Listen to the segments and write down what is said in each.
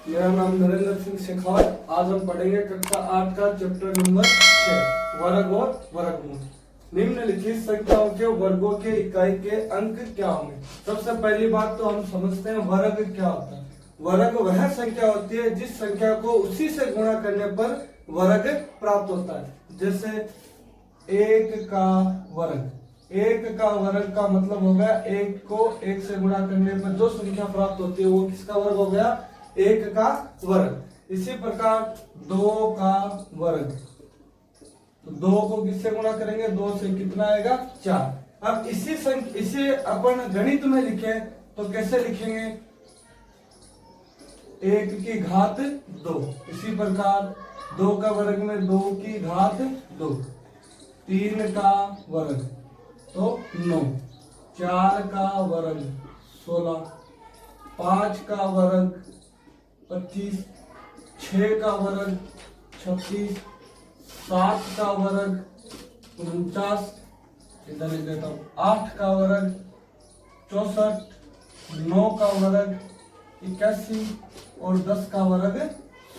मेरा नाम नरेंद्र सिंह शेखावत। आज हम पढ़ेंगे कक्षा 8 का चैप्टर नंबर 6 वर्ग और वर्गमूल। निम्नलिखित संख्याओं के वर्गों के इकाई के अंक क्या होंगे। सबसे पहली बात तो हम समझते हैं वर्ग क्या होता है। वर्ग वह संख्या होती है जिस संख्या को उसी से गुणा करने पर वर्ग प्राप्त होता है। जैसे एक का वर्ग, एक का वर्ग का मतलब हो गया एक को एक से गुणा करने पर जो संख्या प्राप्त होती है वो किसका वर्ग हो गया, एक का वर्ग। इसी प्रकार दो का वर्ग, तो दो को किससे गुणा करेंगे, दो से कितना आएगा, चार। अब इसे अपन गणित में लिखें तो कैसे लिखेंगे, एक की घात दो। इसी प्रकार दो का वर्ग में दो की घात दो, तीन का वर्ग तो 9, चार का वर्ग 16, पांच का वर्ग 25, 6 का वर्ग 36, 7 का वर्ग 49, इधर लिख देता हूं, 8 का वर्ग 64, 9 का वर्ग 81 और 10 का वर्ग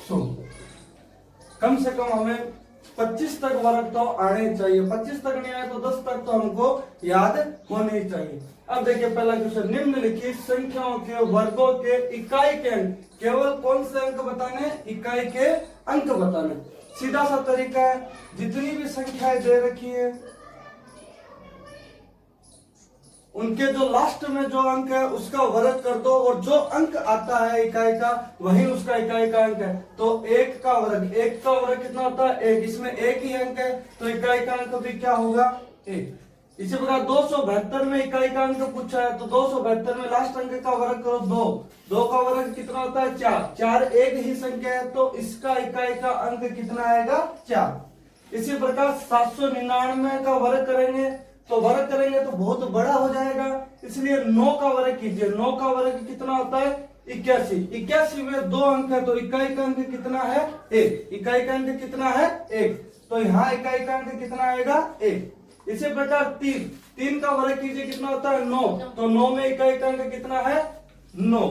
100। कम से कम हमें 25 तक वर्ग तो आने चाहिए। 25 तक नहीं आए तो 10 तक तो हमको याद होने ही चाहिए। अब देखिए पहला क्वेश्चन, निम्नलिखित संख्याओं के वर्गों के इकाई के अंक। केवल कौन से अंक बताने, इकाई के अंक बताने। सीधा सा तरीका है, जितनी भी संख्याएं दे रखी है उनके जो लास्ट में जो अंक है उसका वर्ग कर दो और जो अंक आता है इकाई का वही उसका इकाई का अंक है। तो एक का वर्ग, एक का वर्ग कितना होता है, एक। इसमें एक ही अंक है तो इकाई का अंक भी क्या होगा, एक। इसी प्रकार 272 में इकाई का अंक पूछा है तो 272 में लास्ट अंक का वर्ग करो, दो। दो का वर्ग कितना होता है, चार। चार एक ही संख्या है तो इसका इकाई का अंक कितना आएगा, चार। इसी प्रकार 799 का वर्ग करेंगे तो बहुत बड़ा हो जाएगा, इसलिए 9 का वर्ग कीजिए। 9 का वर्ग कितना होता है, 81। 81 में दो अंक है तो इकाई का अंक कितना है, एक। इकाई का अंक कितना है, एक। तो यहाँ इकाई का अंक कितना आएगा, एक। इसी प्रकार 3 का वर्ग कीजिए, कितना होता है, 9। तो 9 में इकाई का अंक कितना है, 9।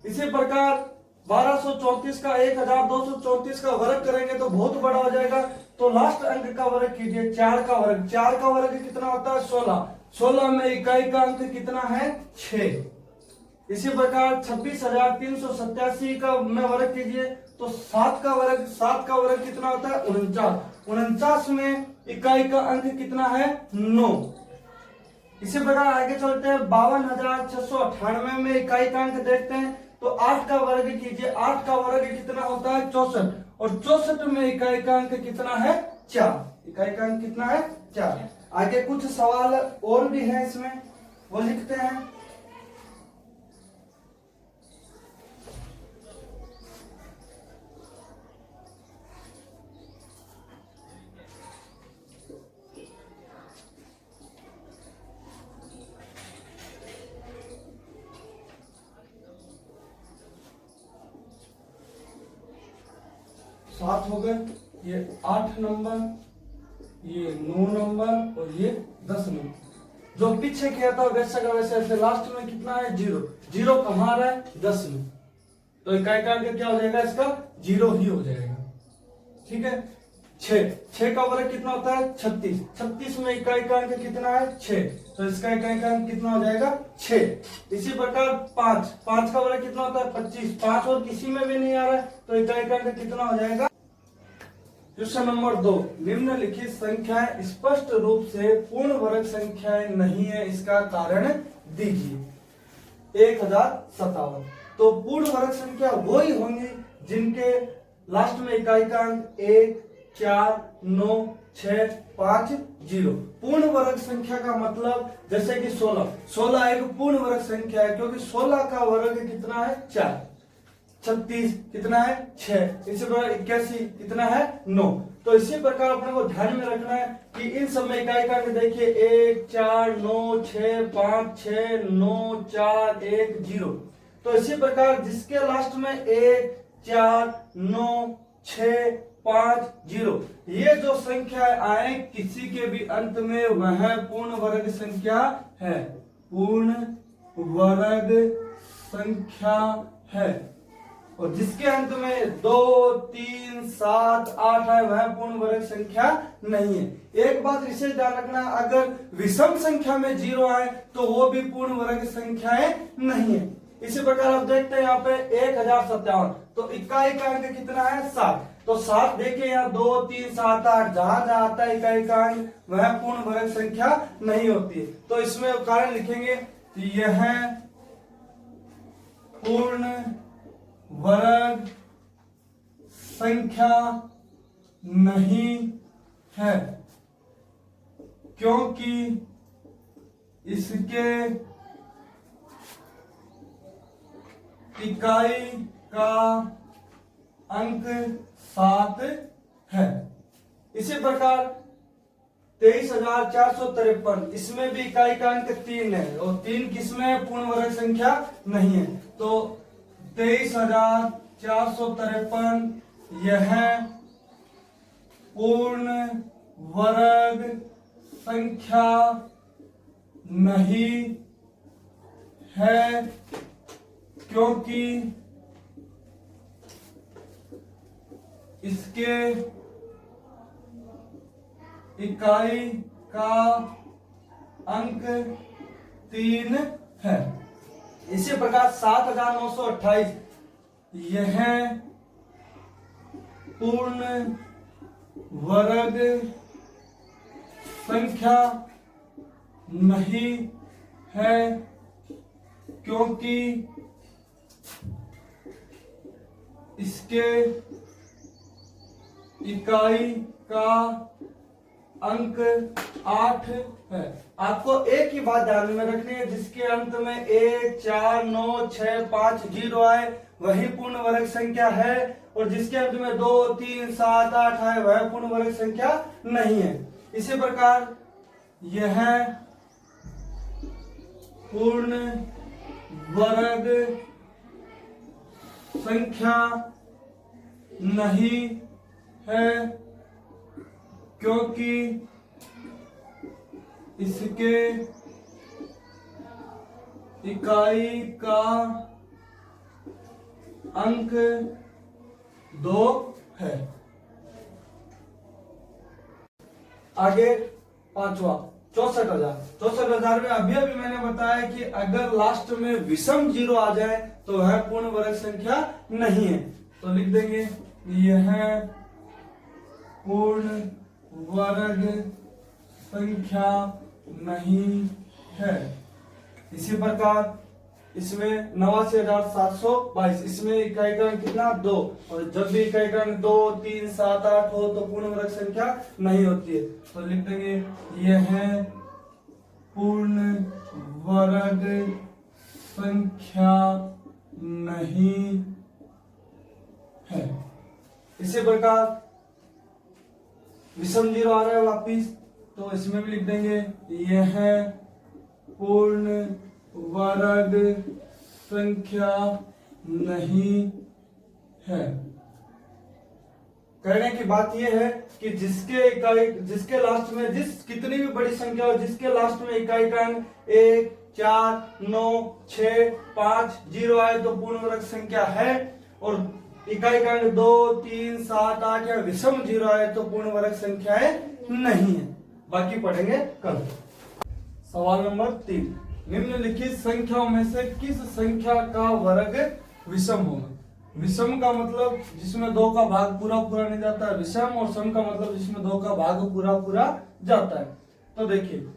इसी प्रकार 1234 का 1234 का वर्ग करेंगे तो बहुत बड़ा हो जाएगा तो लास्ट अंक का वर्ग कीजिए, 4 का वर्ग। 4 का वर्ग कितना होता है, 16। 16 में इकाई का अंक कितना है, 6। इसी प्रकार 26,387 का में वर्ग कीजिए तो 7 का वर्ग कितना होता है, 49। 49 में इकाई का अंक कितना है, 9। इसी प्रकार आगे चलते हैं, 52,698 में इकाई का अंक देखते हैं तो 8 का वर्ग कीजिए। 8 का वर्ग कितना होता है, 64। और 64 में इकाई का अंक कितना है, 4। इकाई का अंक कितना है, 4। आगे कुछ सवाल और भी है इसमें, वो लिखते हैं। सात हो गए, ये 8 नंबर, ये 9 नंबर और ये 10 नंबर। जो पीछे किया था वैसे का वैसे ऐसे। लास्ट में कितना है, 0। 0 कहाँ आ रहा है, 10 में, तो इकाई का अंक क्या हो जाएगा, इसका 0 ही हो जाएगा। ठीक है। 6 का वर्ग कितना होता है, 36। 36 में इकाई का अंक कितना है, 6। तो इसका इकाई का अंक कितना हो जाएगा, 6। इसी प्रकार 5 का वर्ग कितना होता है, 25। 5 और किसी में भी नहीं आ रहा है तो इकाई का अंक कितना हो जाएगा। क्वेश्चन नंबर 2, निम्नलिखित संख्याएं स्पष्ट रूप से पूर्ण वर्ग संख्याएं नहीं है, इसका कारण दीजिए। 1057। तो पूर्ण वर्ग संख्या वही होंगी जिनके लास्ट में इकाई का अंक 1, 4, 9, 6, 5, 0। पूर्ण वर्ग संख्या का मतलब जैसे कि 16 एक पूर्ण वर्ग संख्या है क्योंकि 16 का वर्ग कितना है, 4। 36 कितना है, 6। इसी प्रकार 81 कितना है, 9। तो इसी प्रकार अपने को ध्यान में रखना है कि इन सब में इकाई का अंक देखिए 1, 4, 9, 6, 5, 6, 9, 4, 1, 0। तो इसी प्रकार जिसके लास्ट में 1, 4, 9, 6, 5, 0 ये जो संख्या आए किसी के भी अंत में वह पूर्ण वर्ग संख्या है, पूर्ण वर्ग संख्या है। और जिसके अंत में 2, 3, 7, 8 है वह पूर्ण वर्ग संख्या नहीं है। एक बात विशेष ध्यान रखना, अगर विषम संख्या में 0 आए तो वो भी पूर्ण वर्ग संख्याएं नहीं है। इसी प्रकार आप देखते हैं यहाँ पे 1057, तो इकाई का अंक कितना है 7, तो 7 देखिए यहाँ 2, 3, 7, 8 जहां जहां आता है इकाई का अंक वह पूर्ण वर्ग संख्या नहीं होती है। तो इसमें कारण लिखेंगे यह पूर्ण वर्ग संख्या नहीं है क्योंकि इसके इकाई का अंक 7 है। इसी प्रकार 23,453, इसमें भी इकाई का अंक 3 है और 3 किसमें पूर्ण वर्ग संख्या नहीं है। तो 23,453 यह पूर्ण वर्ग संख्या नहीं है क्योंकि इसके इकाई का अंक 3 है। इसी प्रकार 7,928 यह पूर्ण वर्ग संख्या नहीं है क्योंकि इसके इकाई का अंक 8 है। आपको एक ही बात ध्यान में रखनी है, जिसके अंत में 1, 4, 9, 6, 5 0 आए वही पूर्ण वर्ग संख्या है और जिसके अंत में 2, 3, 7, 8 है वह पूर्ण वर्ग संख्या नहीं है। इसी प्रकार यह पूर्ण वर्ग संख्या नहीं है क्योंकि इसके इकाई का अंक 2 है। आगे पांचवा 64,000 में अभी मैंने बताया कि अगर लास्ट में विषम 0 आ जाए तो वह पूर्ण वर्ग संख्या नहीं है। तो लिख देंगे यह पूर्ण वर्ग संख्या नहीं है। इसी प्रकार इसमें 89,722, इसमें इकाई का अंक कितना 2, और जब भी इकाई का अंक 2, 3, 7, 8 हो तो पूर्ण वर्ग संख्या नहीं होती है। तो लिख देंगे यह पूर्ण वर्ग संख्या नहीं है। इसी प्रकार विषम 0 आ रहा है वापिस, तो इसमें भी लिख देंगे यह पूर्ण वर्ग संख्या नहीं है। कहने की बात यह है कि जिसके लास्ट में कितनी भी बड़ी संख्या हो, जिसके लास्ट में इकाई का अंक 1, 4, 9, 6, 5 0 आए तो पूर्ण वर्ग संख्या है और इकाई का अंक 2, 3, 7, 8 या विषम 0 आए तो पूर्ण वर्ग संख्याएं नहीं है। बाकी पढ़ेंगे कल। सवाल नंबर 3, निम्नलिखित संख्याओं में से किस संख्या का वर्ग विषम होगा। विषम का मतलब जिसमें 2 का भाग पूरा नहीं जाता है विषम, और सम का मतलब जिसमें 2 का भाग पूरा जाता है। तो देखिए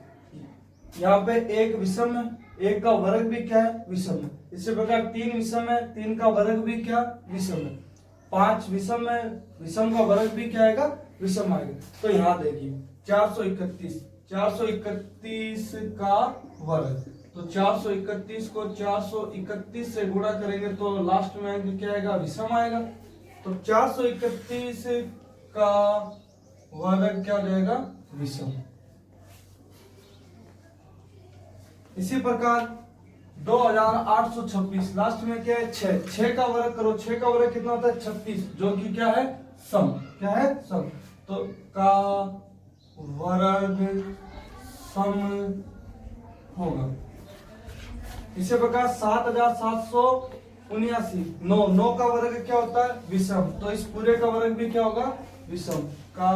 यहाँ पे 1 विषम है, 1 का वर्ग भी क्या है विषम है। इसी प्रकार 3 विषम है, 3 का वर्ग भी क्या विषम है। 5 विषम है, विषम का वर्ग भी क्या आएगा विषम आएगा। तो यहाँ देखिए 431 का वर्ग, तो 431 को 431 से गुणा करेंगे तो लास्ट में अंक क्या आएगा विषम आएगा। तो 431 का वर्ग क्या हो जाएगा विषम। इसी प्रकार 2826 लास्ट में क्या है 6 का वर्ग करो, 6 का वर्ग कितना होता है 36, जो कि क्या है सम, क्या है सम। तो का वर्ग सम होगा। इसी प्रकार 7,700 79। 9 का वर्ग क्या होता है? विषम। तो इस पूरे का वर्ग भी क्या होगा? विषम का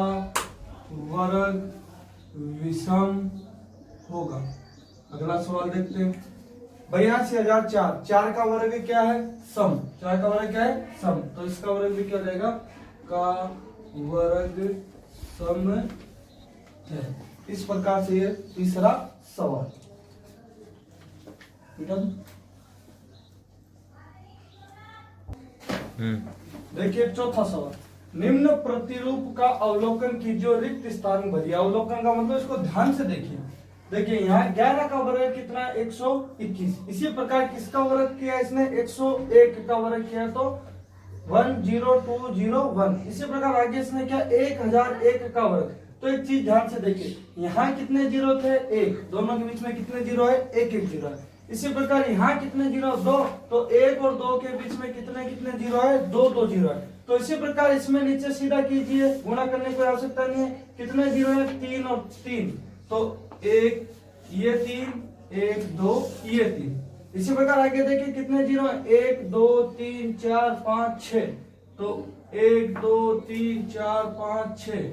वर्ग विषम होगा। अगला सवाल देखते हैं। 82,004, 4 का वर्ग क्या है? सम। 4 का वर्ग क्या है? सम। तो इसका वर्ग भी क्या हो जाएगा? का वर्ग सम है। इस प्रकार से ये तीसरा सवाल। देखिए चौथा सवाल। निम्न प्रतिरूप का अवलोकन कीजिए और रिक्त स्थान भरिए। अवलोकन का मतलब इसको ध्यान से देखिए। देखिए यहाँ 11 का वर्ग कितना है? 121। इसी प्रकार किसका वर्ग किया इसने? 101 का वर्ग किया तो 10201। इसी प्रकार आगे इसने क्या? 1001 का वर्ग। तो एक चीज ध्यान से देखिए, यहाँ कितने जीरो थे? 1। दोनों के बीच में कितने जीरो है? 1 जीरो है। इसी प्रकार यहाँ कितने जीरो? 2। तो 1 और 2 के बीच में कितने जीरो है? 2 जीरो है। तो इसी प्रकार इसमें नीचे सीधा कीजिए, गुणा करने की कोई आवश्यकता नहीं है। कितने जीरो है? 3 और 3। तो 1 ये 3, 1 2 ये 3। इसी प्रकार आगे देखिए कितने जीरो है? 1 2 3 4 5 6। तो 1 2 3 4 5 6,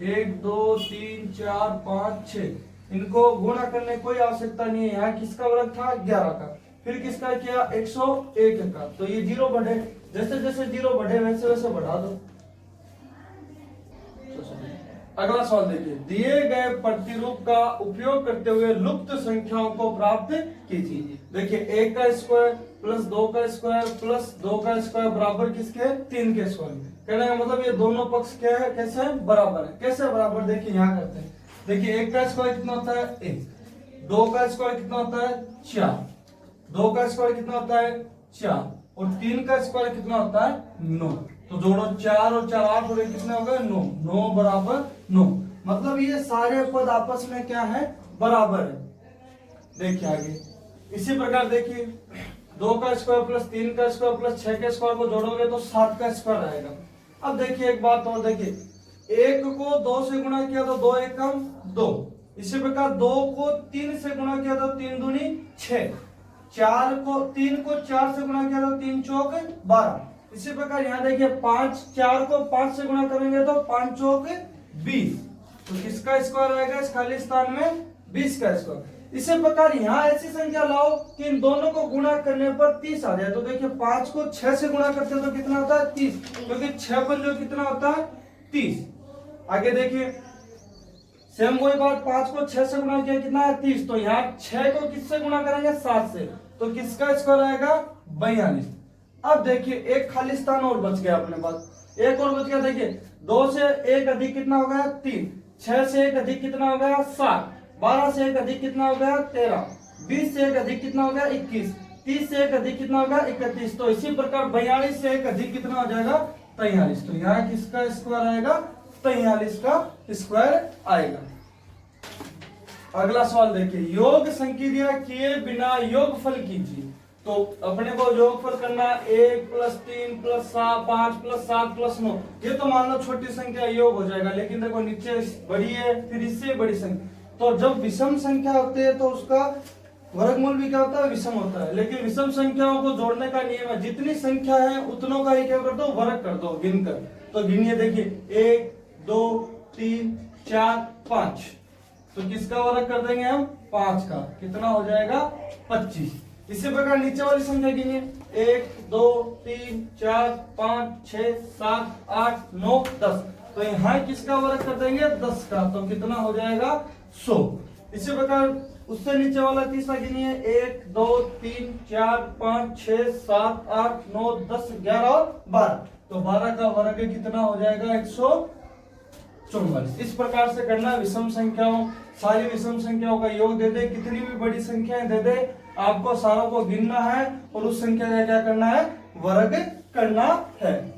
1 2 3 4 5 6। इनको गुणा करने की कोई आवश्यकता नहीं है। यहाँ किसका वर्ग था? 11 का। फिर किसका किया? 101 का। तो ये जीरो बढ़े, जैसे जैसे जीरो बढ़े वैसे वैसे बढ़ा दो। अगला सवाल देखिए। दिए गए प्रतिरूप का उपयोग करते हुए लुप्त संख्याओं को प्राप्त कीजिए। देखिए 1 का स्क्वायर प्लस 2 का स्क्वायर प्लस 2 का स्क्वायर बराबर किसके? 3 के स्क्वायर। कहने का मतलब ये दोनों पक्ष क्या है? कैसे है? बराबर है। कैसे बराबर? देखिए यहाँ करते हैं। देखिए 1 का स्क्वायर कितना होता है? 1। 2 का स्क्वायर कितना होता है? 4। 2 का स्क्वायर कितना होता है? 4। और 3 का स्क्वायर कितना होता है? 9। तो जोड़ो 4 और 4 8 और कितने हो गए? 9। 9 बराबर 9। मतलब ये सारे पद आपस में क्या है? बराबर है। देखिए आगे इसी प्रकार देखिए 2 का स्क्वायर प्लस 3 का स्क्वायर प्लस 6 के स्क्वायर को जोड़ोगे तो 7 का स्क्वायर आएगा। अब देखिए एक बात और देखिए, 1 को 2 से गुणा किया तो 2 एकम 2। इसी प्रकार 2 को 3 से गुणा किया तो 3 दूनी 6। 3 को 4 से गुणा किया तो 3 चौक 12। इसी प्रकार यहाँ देखिए 4 को 5 से गुणा करेंगे तो 5 चौक 20। तो किसका स्क्वायर आएगा इस खाली स्थान में? 20 का स्क्वायर। इसी प्रकार यहाँ ऐसी संख्या लाओ कि इन दोनों को गुणा करने पर 30 आ जाए। तो देखिए 5 को 6 से गुणा करते हैं तो कितना होता है? 30। क्योंकि 6 पर जो कितना होता है? 30। आगे देखिए सेम वही बात, 5 को 6 से गुणा किया कितना है? 30। तो यहाँ 6 को किससे गुणा करेंगे? 7 से। तो किसका स्क्वायर आएगा? 42। अब देखिए एक खाली स्थान और बच गया अपने पास, एक और बच गया। देखिए 2 से 1 अधिक कितना हो गया? 3। 6 से 1 अधिक कितना हो गया? 7। 12 से 1 अधिक कितना हो गया? 13। 20 से 1 अधिक कितना हो गया? 21। 30 से 1 अधिक कितना हो गया? 31। तो इसी प्रकार 42 से 1 अधिक कितना हो जाएगा? 43। तो यहाँ किसका स्क्वायर आएगा? 43 का स्क्वायर आएगा। अगला सवाल देखिए, योग संक्रिया किए बिना योगफल कीजिए। तो अपने को योगफल करना 1 + 3 + 7 5 + 7 + 9। ये तो मान लो छोटी संख्या योग हो जाएगा, लेकिन देखो नीचे बड़ी है फिर इससे बड़ी संख्या। तो जब विषम संख्या होती है तो उसका वर्गमूल भी क्या होता है? विषम होता है। लेकिन विषम संख्याओं को जोड़ने का नियम है, जितनी संख्या है उतनों का ही क्या कर दो? वर्ग कर दो गिनकर। तो गिनिए देखिए 1 2 3 4 5। तो किसका वर्ग कर देंगे हम? 5 का। कितना हो जाएगा? 25। इसी प्रकार नीचे वाली संख्या गिनिए 1 2 3 4 5 6 7 8 9 10। तो यहाँ किसका वर्ग कर देंगे? 10 का। तो कितना हो जाएगा? 100। इसी प्रकार उससे नीचे वाला तीसरा गिनिए 1 2 3 4 5 6 7 8 9 10 11 और 12। तो 12 का वर्ग कितना हो जाएगा? 144। इस प्रकार से करना विषम संख्याओं, सारी विषम संख्याओं का योग दे दे, कितनी भी बड़ी संख्याएं दे दे, आपको सारों को गिनना है और उस संख्या का क्या करना है? वर्ग करना है।